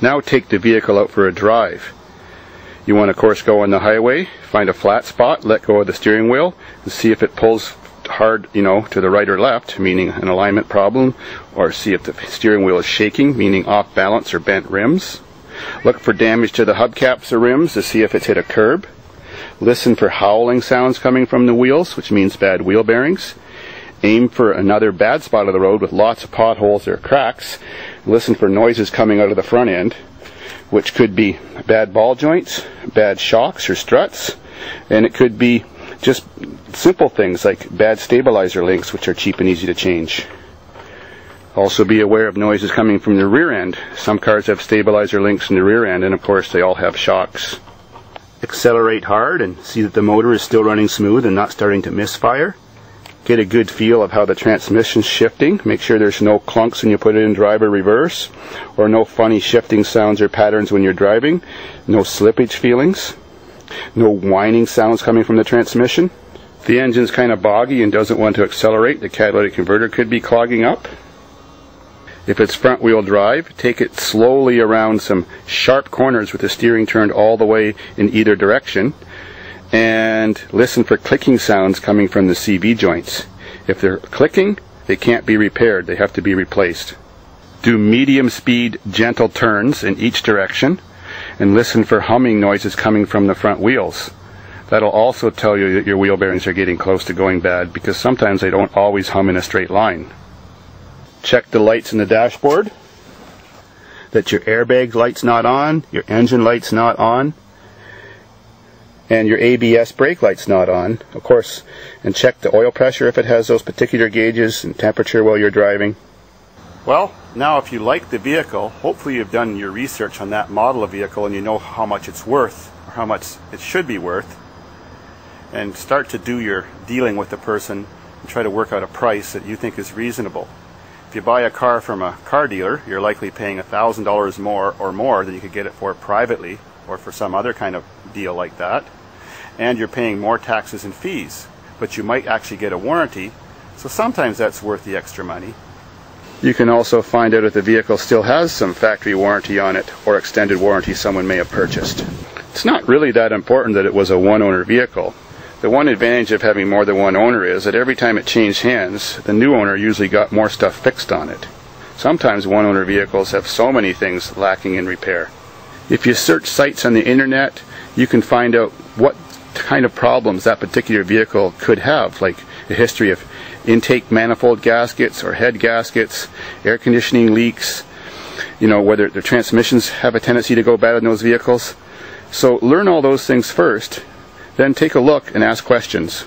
Now take the vehicle out for a drive. You want to, of course, go on the highway, find a flat spot, let go of the steering wheel, and see if it pulls hard, to the right or left, meaning an alignment problem, or see if the steering wheel is shaking, meaning off balance or bent rims. Look for damage to the hubcaps or rims to see if it's hit a curb. Listen for howling sounds coming from the wheels, which means bad wheel bearings. Aim for another bad spot of the road with lots of potholes or cracks. Listen for noises coming out of the front end, which could be bad ball joints, bad shocks or struts, and it could be just simple things like bad stabilizer links, which are cheap and easy to change. Also be aware of noises coming from the rear end. Some cars have stabilizer links in the rear end, and of course they all have shocks. Accelerate hard and see that the motor is still running smooth and not starting to misfire. Get a good feel of how the transmission's shifting. Make sure there's no clunks when you put it in drive or reverse, or no funny shifting sounds or patterns when you're driving. No slippage feelings. No whining sounds coming from the transmission. If the engine's kind of boggy and doesn't want to accelerate, the catalytic converter could be clogging up. If it's front wheel drive, take it slowly around some sharp corners with the steering turned all the way in either direction, and listen for clicking sounds coming from the CV joints. If they're clicking, they can't be repaired, they have to be replaced. Do medium speed, gentle turns in each direction, and listen for humming noises coming from the front wheels. That'll also tell you that your wheel bearings are getting close to going bad, because sometimes they don't always hum in a straight line. Check the lights in the dashboard, that your airbag light's not on, your engine light's not on, and your ABS brake light's not on, of course, and check the oil pressure if it has those particular gauges, and temperature while you're driving. Well, now if you like the vehicle, hopefully you've done your research on that model of vehicle and you know how much it's worth, or how much it should be worth, and start to do your dealing with the person and try to work out a price that you think is reasonable. If you buy a car from a car dealer, you're likely paying $1,000 more or more than you could get it for privately or for some other kind of deal like that. And you're paying more taxes and fees, but you might actually get a warranty, so sometimes that's worth the extra money. You can also find out if the vehicle still has some factory warranty on it or extended warranty someone may have purchased. It's not really that important that it was a one-owner vehicle. The one advantage of having more than one owner is that every time it changed hands, the new owner usually got more stuff fixed on it. Sometimes one-owner vehicles have so many things lacking in repair. If you search sites on the internet, you can find out what kind of problems that particular vehicle could have, like a history of intake manifold gaskets or head gaskets, air conditioning leaks, whether the transmissions have a tendency to go bad in those vehicles. So learn all those things first, then take a look and ask questions.